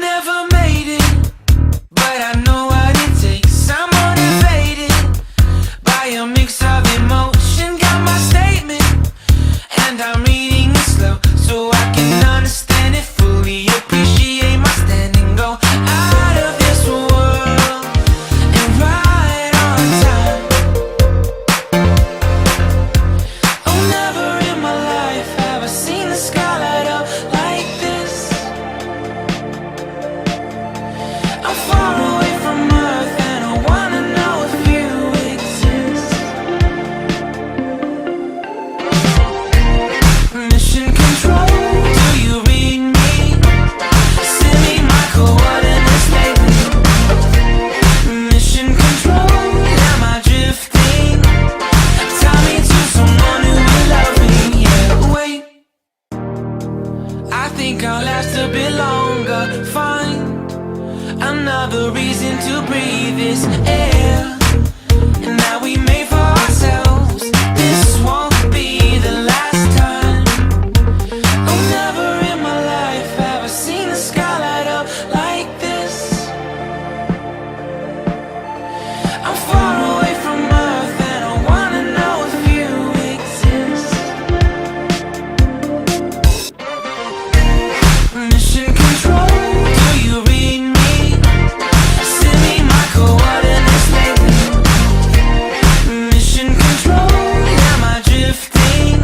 never made it, but I know what it takes. I'm motivated by a mix of emotion. Got my statement, and I'm reading it slow so I can understand it fully. Appreciate my standing, go out of this world and right on time. Oh, never in my life have I seen the sky light up like this. I'm far away from Earth and I wanna know if you exist. Mission control, do you read me? Send me my coordinates lately. Mission control, am I drifting? Tie me to someone who will love me. Yeah, wait, I think I'll last a bit longer. Find another reason to breathe this air, and that we made for ourselves. This won't be the last time. Oh, never in my life have I seen the sky light up like this. I'm far away from Earth and I wanna know if you exist. Mission control, do you read me? Send me my coordinates lately. Mission control, am I drifting?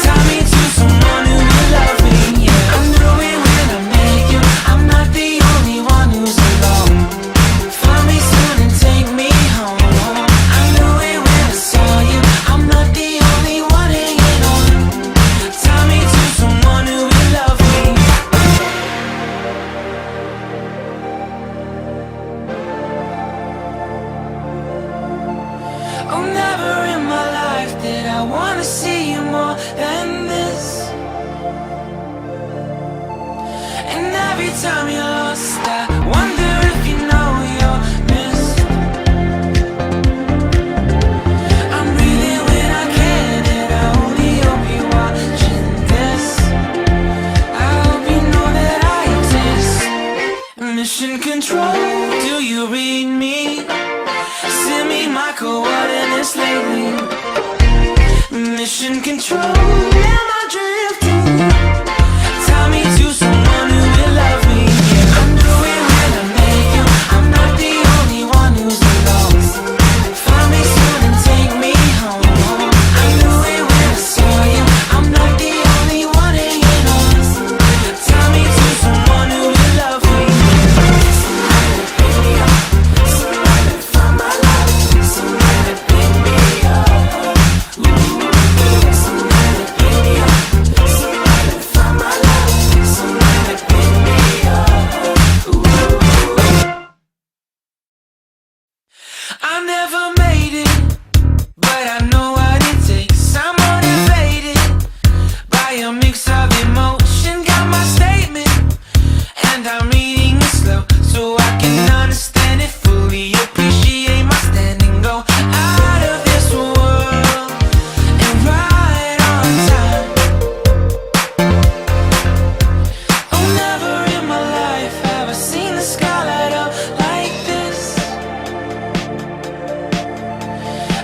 Tie me to someone who will love me. Yeah, I knew it when I met you. I'm not the only one who's alone. Find me soon and take me home. I knew it when I saw you. I'm not the only one hanging on. Tie me to someone who will love me. Oh, never in my life did I wanna see you more than this. And every time you're lost, I wonder if you know you're missed. I'm breathing when I can, and I only hope you're watching this. I hope you know that I exist. Mission control, do you read me? Send me my coordinates lately. Mission control, am I drifting? Tie me to someone who will love me. Yeah, I knew it when I met you. I'm not the only one who's alone. Find me soon and take me home. I knew it when I saw you. I'm not the only one hanging on. Tie me to someone who will love me. Somebody pick me up. Somebody find my life. Somebody pick me up. Somebody pick me up. Somebody find my life. Somebody pick me up. I never made it, but I know what it takes. I'm motivated by a mix of emotion. Got my statement, and I'm reading it slow so I can understand it fully. Appreciate my standing, go out of this world and right on time. Oh, never in my life have I seen the sky light up like this.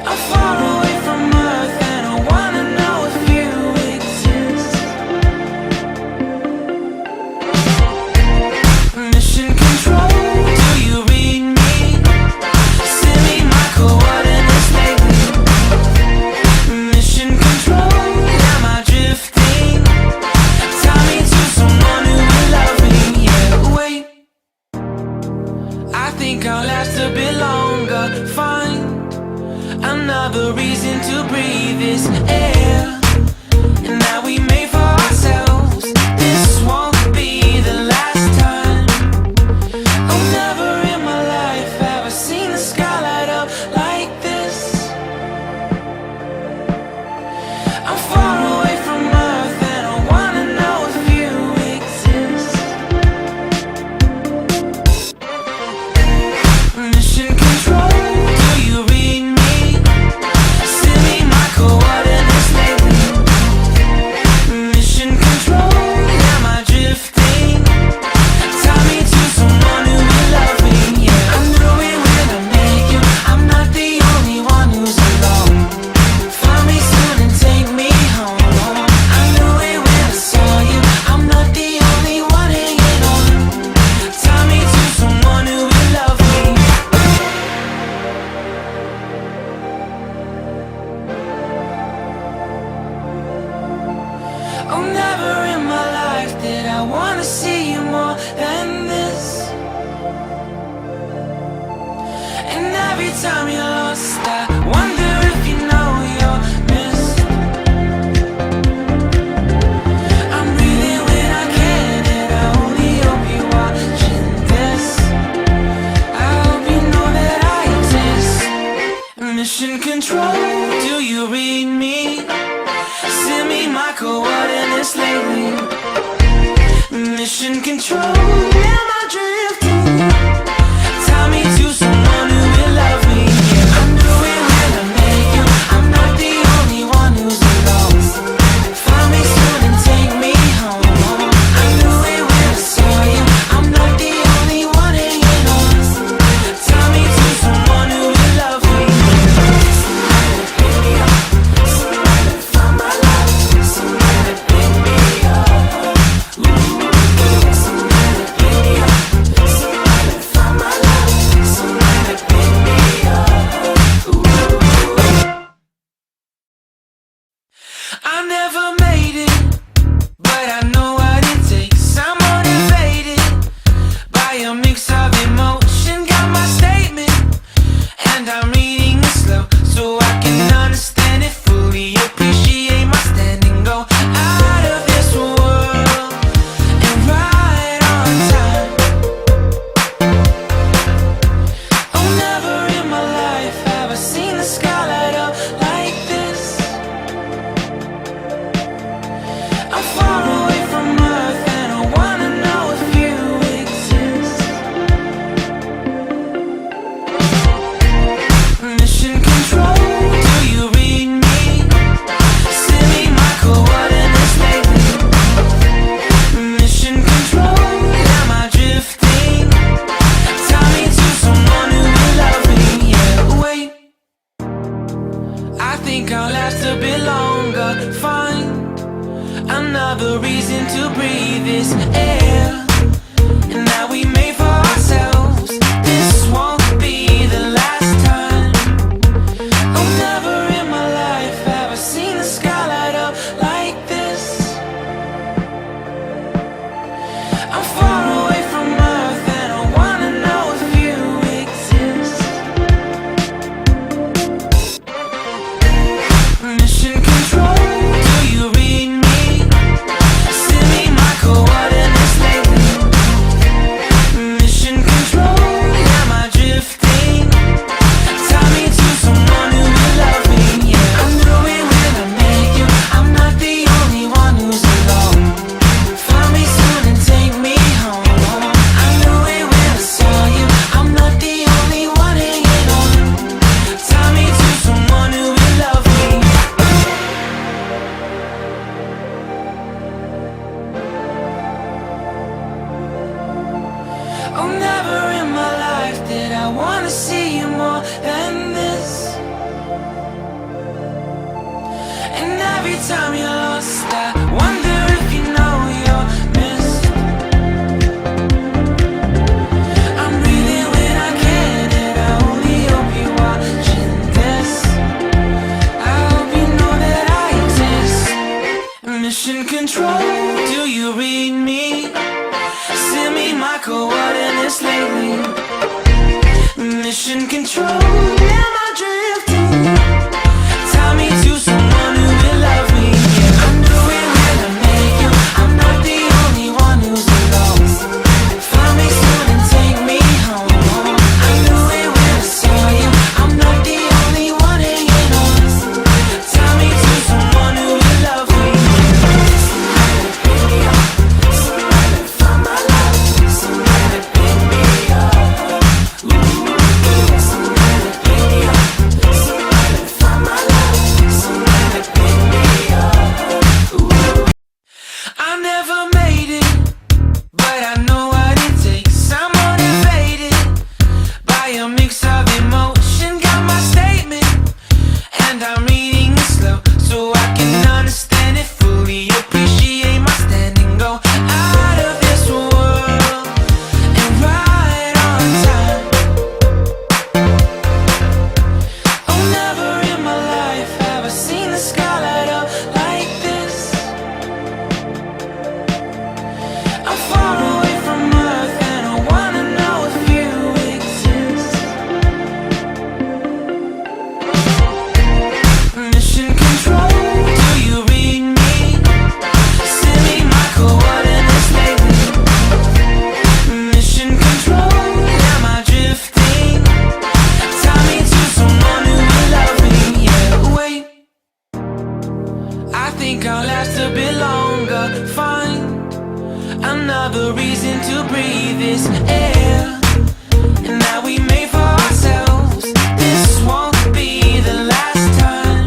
I'm far away from Earth and I wanna know if you exist. Mission control, do you read me? Send me my coordinates lately. Mission control, am I drifting? Tie me to someone who will love me. Yeah, wait, I think I'll last a bit longer. Find another reason to breathe this air, and that we made for ourselves. This won't be the last time. Oh, never in my life have I seen the sky light up like this. I'm far away from Earth and I wanna know if you exist. Mission control, do you read me? Send me my coordinates see you more than this. And every time you're lost, I wonder if you know you're missed. I'm breathing when I can, and I only hope you're watching this. I hope you know that I exist. Mission control, do you read me? Send me my coordinates lately. Mission control, am I drifting? Tie me to someone who will love me. Yeah, I'm doing well, I make you. I'm not the only one who's alone. Find me soon and take me home. I knew it when I saw you. I'm not the only one hanging on. Tie me to someone who will love me. Somebody pick me up. Somebody find my life. Somebody pick me up. Somebody pick me up. Somebody find my life. Somebody pick me up. I never made it, but I know what it takes. I'm motivated by a mix of emotion. Got my statement, and I'm reading it slow so I can understand it fully. Appreciate my standing, go out of this world and right on time. Oh, never in my life have I seen the sky light up like this. I'm far away from Earth and I wanna know if you exist. Mission control, do you read me? Send me my coordinates lately. Mission control, am I drifting? Tie me to someone who will love me. Yeah, wait, I think I'll last a bit longer. Fine, another reason to breathe this air. And that we made for ourselves. This won't be the last time. Oh, never in my life have I seen the sky light up like this. I'm far away from Earth and I wanna know if you exist. Mission control, do you read me? Send me my coordinates lately. Mission control, am I drifting? Tie me to someone who will love me. Yeah, I'm doing when I make you. I'm not the only one who's alone. Find me soon and take me home. I knew it when I saw you. I'm not the only one hanging on. Tie me to someone who will love me. Oh, never in my life did I wanna see you more than this. And every time you're lost, I wonder if you know you're missed. I'm breathing when I can, and I only hope you're watching this. I hope you know that I exist. Mission control, do you read me? Send me my coordinates lately. Mission control, am I drifting? Tie me to someone who will love me. Yeah, I'm doing well, I make you. I'm not the only one who's alone. Find me soon and take me home. I knew it when I saw you. I'm not the only one hanging on. Tie me to someone who will love me. Somebody pick me up. Somebody find my life. Somebody pick me up. Somebody pick me up. this air, and that we made for ourselves. This won't be the last time.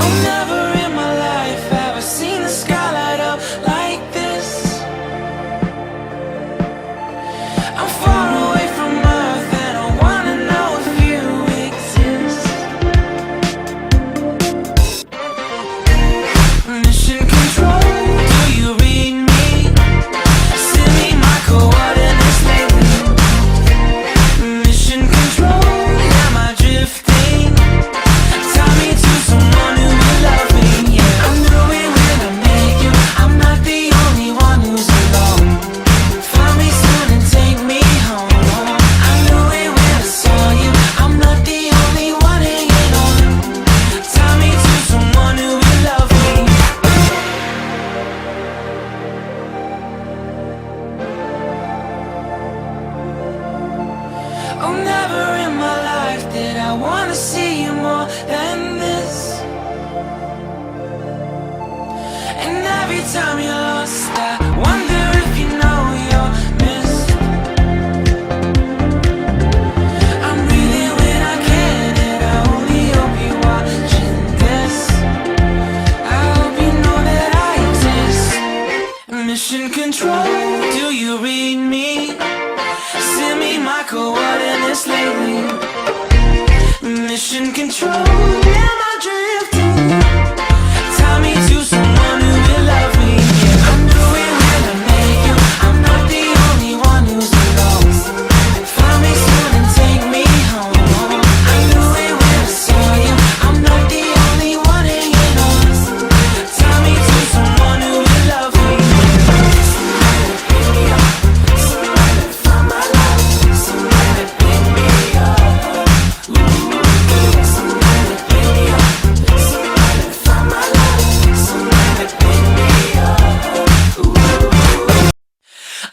Oh, never in my life have I seen the sky light up like this. I'm far away from Earth and I wanna know if you exist. Mission control, do you read me? Send me my coordinates lately. Mission control, am I drifting? Tie me to someone who will love me, yeah. I knew it when I met you, I'm not the only one who's alone. Find me soon and take me home. I knew it when I saw you, I'm not the only one hanging on. Tie me to someone who will love me. Oh, never in my life did I wanna see you more than this. And every time you're lost, I wonder if you know you're missed. I'm breathing when I can, and I only hope you're watching this. I hope you know that I exist. Mission control, do you read me? Send me my coordinates lately. Mission control, am I drifting? Tie me to someone who will love me, yeah. I knew it when I met you, I'm not the only one who's alone. Find me soon and take me home. I knew it when I saw you, I'm not the only one hanging on. Tie me to someone who will love me. Somebody pick me up, somebody find my life, somebody pick me up. Somebody pick me up, somebody find my life, somebody pick me up.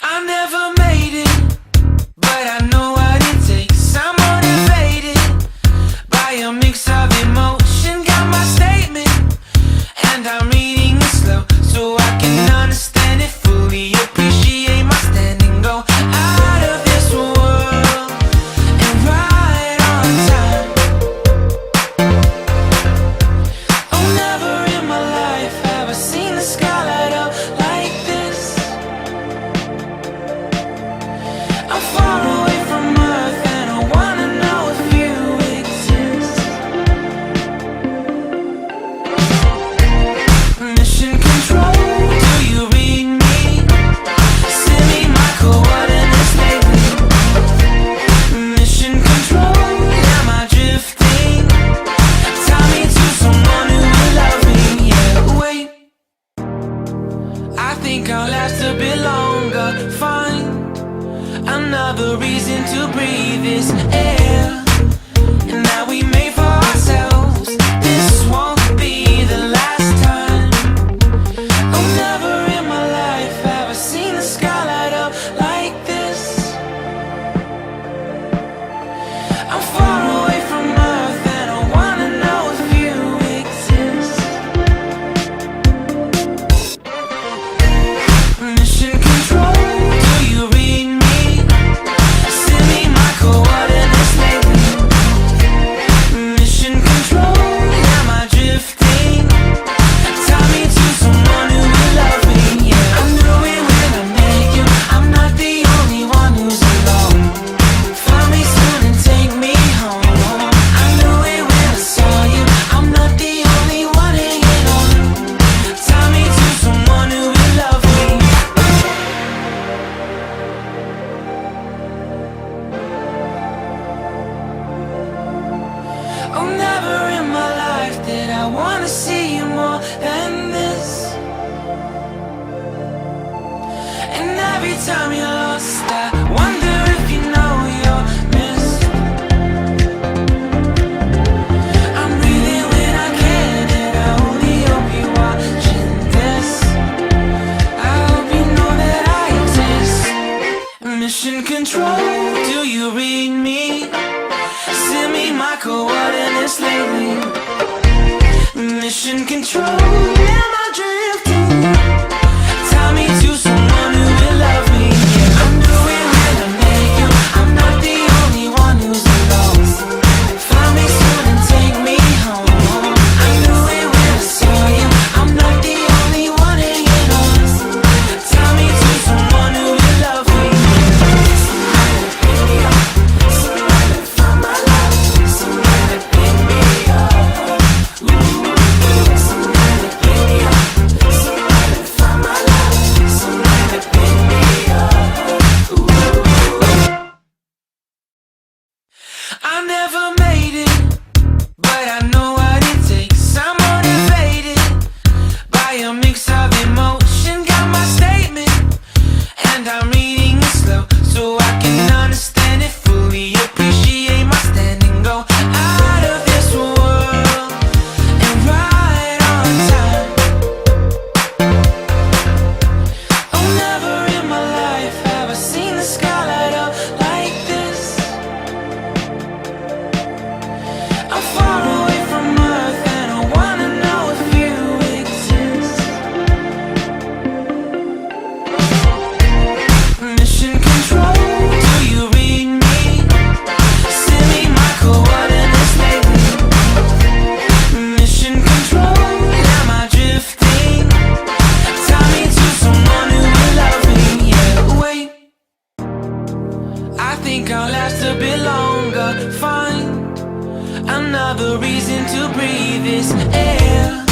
I never made it, but I know what it takes. I'm motivated by a mix of emotion. Got my statement, and I'm reading it slow so I can understand it fully. Appreciate my standing, go out of this world and right on time. Oh, never in my life have I seen the sky light up like this. I'm far away from Earth and I wanna know if you exist. Mission control, do you read me? Send me my coordinates lately. Mission control, am I drifting? Tie me to someone who will love me, yeah. Wait, I think I'll last a bit longer. Find another reason to breathe this air, and that we made for ourselves. This won't be the last time. Oh, never in my life have I seen the sky light up like this. I'm far away from Earth and I wanna know if you exist. Mission control, do you read me? Send me my coordinates lately. Mission control, am I drifting? Tie me to someone who will love me, yeah. I knew it when I met you, I'm not the only one who's alone. Find me soon and take me home. I knew it when I saw you, I'm not the only one hanging on. Tie me to someone who will love me. Oh, never in my life did I wanna see you more than this. And every time you're lost, I wonder if you know you're missed. I'm breathing when I can, and I only hope you're watching this. I hope you know that I exist. Mission control, do you read me? Send me my coordinates lately. Mission control, am I drifting? Tie me to someone who will love me, yeah. I knew it I'm reading it slow so I can understand it fully. Appreciate my standing, go out of this world and right on time. Oh, never in my life have I seen the sky light up like this. I'm far away from Earth and I wanna know if you exist. Mission control, do you read me? Send me my coordinates lately. Mission control, am I drifting? Tie me to someone who will love me. Yeah, wait, I think I'll last a bit longer. Find another reason to breathe this air.